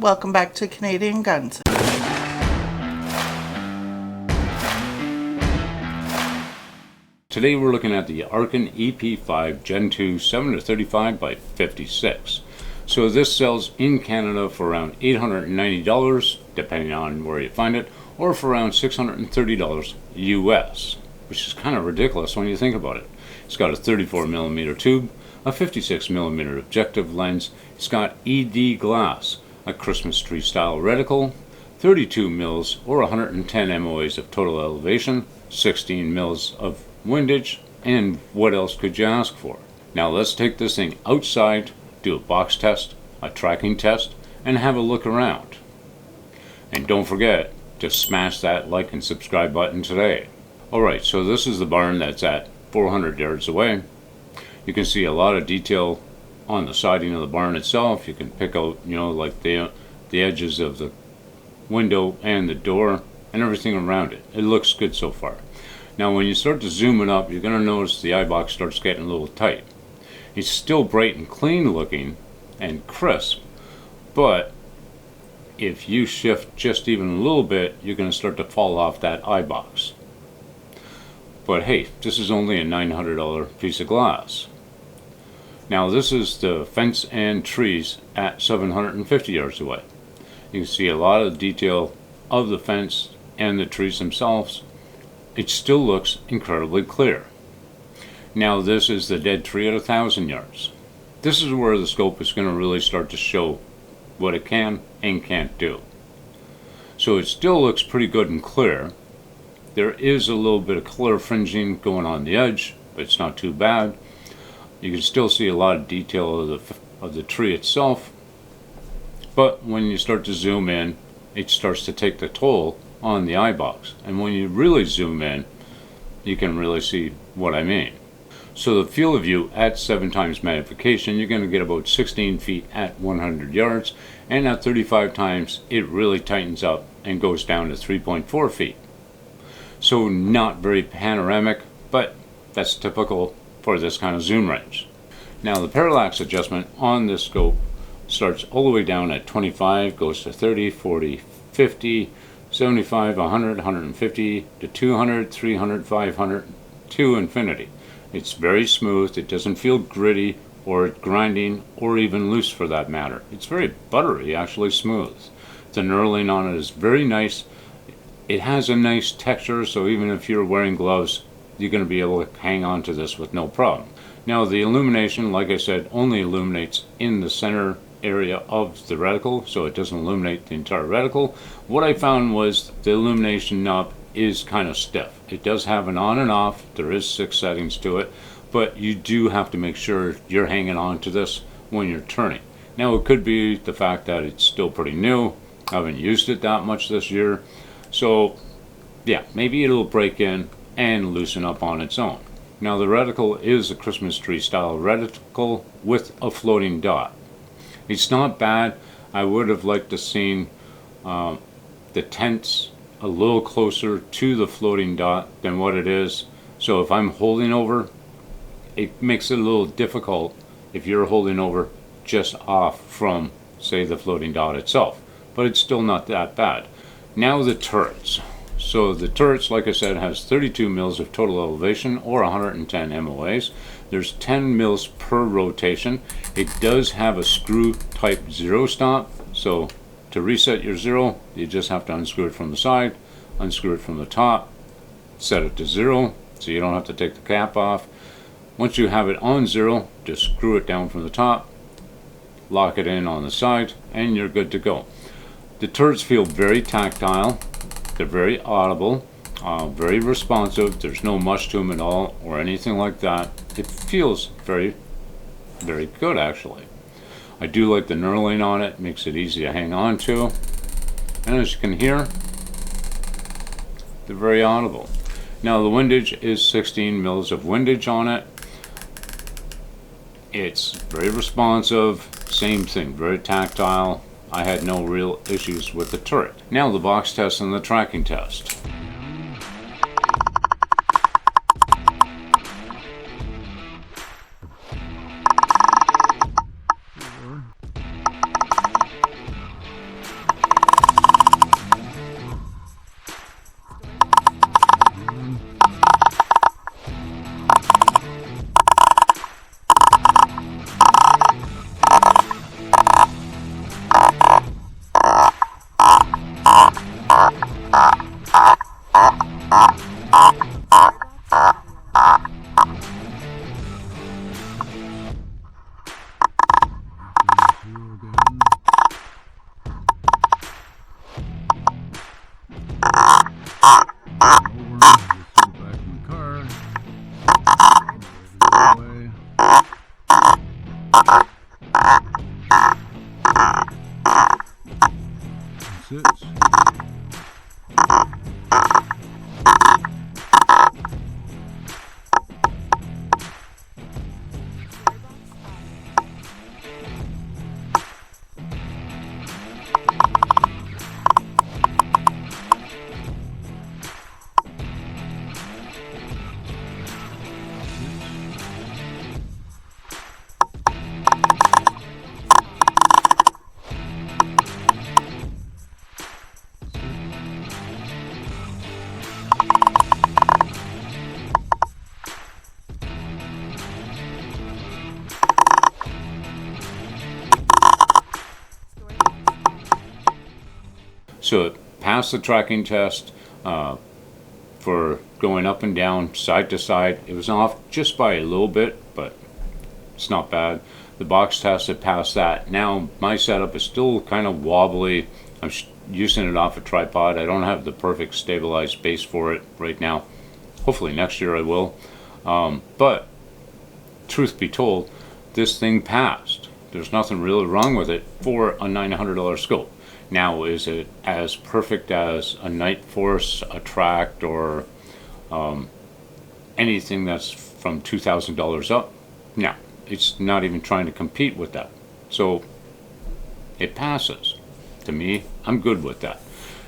Welcome back to Canadian Guns. Today we're looking at the Arken EP5 Gen 2 7-35x56. So this sells in Canada for around $890, depending on where you find it, or for around $630 US, which is kind of ridiculous when you think about it. It's got a 34mm tube, a 56mm objective lens, it's got ED glass, a Christmas tree style reticle, 32 mils or 110 MOAs of total elevation, 16 mils of windage, and what else could you ask for? Now let's take this thing outside, do a box test, a tracking test, and have a look around. And don't forget to smash that like and subscribe button today. Alright, so this is the barn that's at 400 yards away. You can see a lot of detail on the siding of the barn itself. You can pick out, like the edges of the window and the door and everything around it. It looks good so far. Now when you start to zoom it up, you're going to notice the eye box starts getting a little tight. It's still bright and clean looking and crisp, but if you shift just even a little bit, you're going to start to fall off that eye box. But hey, this is only a $900 piece of glass. Now this is the fence and trees at 750 yards away. You can see a lot of detail of the fence and the trees themselves. It still looks incredibly clear. Now this is the dead tree at 1,000 yards. This is where the scope is going to really start to show what it can and can't do. So it still looks pretty good and clear. There is a little bit of color fringing going on the edge, but it's not too bad. You can still see a lot of detail of the tree itself, but when you start to zoom in, it starts to take the toll on the eye box. And when you really zoom in, you can really see what I mean. So the field of view at 7 times magnification, you're going to get about 16 feet at 100 yards, and at 35 times it really tightens up and goes down to 3.4 feet. So not very panoramic, but that's typical for this kind of zoom range. Now the parallax adjustment on this scope starts all the way down at 25, goes to 30, 40, 50, 75, 100, 150 to 200, 300, 500 to infinity. It's very smooth. It doesn't feel gritty or grinding or even loose for that matter. It's very buttery, actually smooth. The knurling on it is very nice. It has a nice texture, so even if you're wearing gloves, you're going to be able to hang on to this with no problem. Now the illumination, like I said, only illuminates in the center area of the reticle, so it doesn't illuminate the entire reticle. What I found was the illumination knob is kind of stiff. It does have an on and off. There is 6 settings to it, but you do have to make sure you're hanging on to this when you're turning. Now it could be the fact that it's still pretty new. I haven't used it that much this year, so yeah, maybe it'll break in and loosen up on its own. Now the reticle is a Christmas tree style reticle with a floating dot. It's not bad. I would have liked to seen the tents a little closer to the floating dot than what it is. So if I'm holding over, it makes it a little difficult if you're holding over just off from, say, the floating dot itself. But it's still not that bad. Now the turrets. So the turrets, like I said, has 32 mils of total elevation or 110 MOAs. There's 10 mils per rotation. It does have a screw type zero stop. So to reset your zero, you just have to unscrew it from the side, unscrew it from the top, set it to 0, so you don't have to take the cap off. Once you have it on 0, just screw it down from the top, lock it in on the side, and you're good to go. The turrets feel very tactile. They're very audible, very responsive. There's no mush to them at all or anything like that. It feels very, very good actually. I do like the knurling on it. Makes it easy to hang on to. And as you can hear, they're very audible. Now the windage is 16 mils of windage on it. It's very responsive. Same thing, very tactile. I had no real issues with the turret. Now the box test and the tracking test. So it passed the tracking test for going up and down, side to side. It was off just by a little bit, but it's not bad. The box test, it passed that. Now my setup is still kind of wobbly. I'm using it off a tripod. I don't have the perfect stabilized base for it right now. Hopefully next year I will. But truth be told, this thing passed. There's nothing really wrong with it for a $900 scope. Now, is it as perfect as a Night Force, a Tract, or anything that's from $2,000 up? No, it's not even trying to compete with that. So it passes. To me, I'm good with that.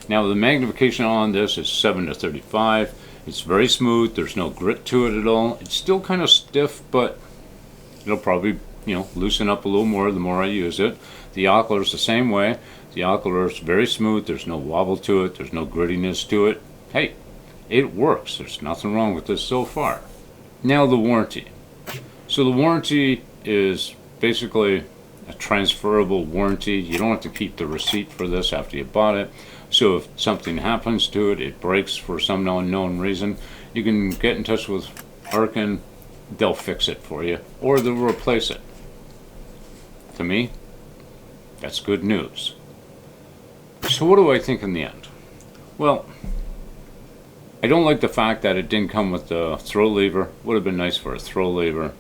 Now, the magnification on this is 7-35. It's very smooth. There's no grit to it at all. It's still kind of stiff, but it'll probably, loosen up a little more the more I use it. The ocular is the same way. The ocular is very smooth. There's no wobble to it. There's no grittiness to it. Hey, it works. There's nothing wrong with this so far. Now the warranty. So the warranty is basically a transferable warranty. You don't have to keep the receipt for this after you bought it. So if something happens to it, it breaks for some unknown reason, you can get in touch with Arken. They'll fix it for you, or they'll replace it. To me, that's good news. So what do I think in the end? Well, I don't like the fact that it didn't come with the throw lever. Would have been nice for a throw lever.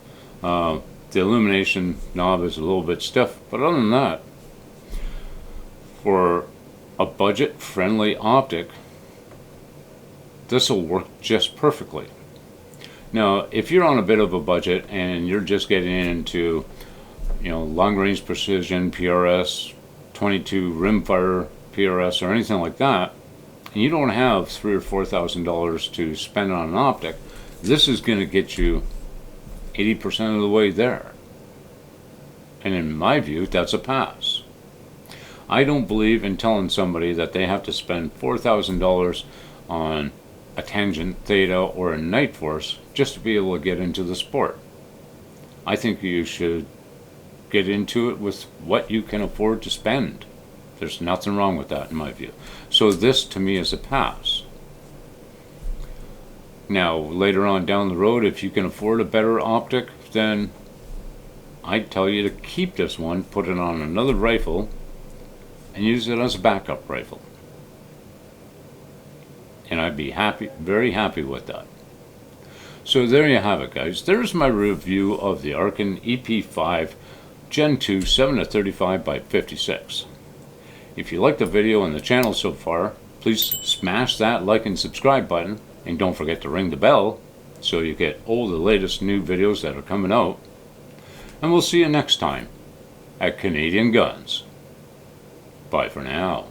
The illumination knob is a little bit stiff, but other than that, for a budget-friendly optic, this will work just perfectly. Now, if you're on a bit of a budget and you're just getting into, long-range precision, PRS, 22 rimfire PRS, or anything like that, and you don't have $3,000 or $4,000 to spend on an optic, this is going to get you 80% of the way there. And in my view, that's a pass. I don't believe in telling somebody that they have to spend $4,000 on a tangent, theta, or a Night Force just to be able to get into the sport. I think you should get into it with what you can afford to spend. There's nothing wrong with that in my view. So this to me is a pass. Now later on down the road, if you can afford a better optic, then I'd tell you to keep this one, put it on another rifle, and use it as a backup rifle. And I'd be happy, very happy with that. So there you have it, guys. There's my review of the Arken EP5 Gen 2 7-35x56. If you like the video and the channel so far, please smash that like and subscribe button, and don't forget to ring the bell so you get all the latest new videos that are coming out. And we'll see you next time at Canadian Guns. Bye for now.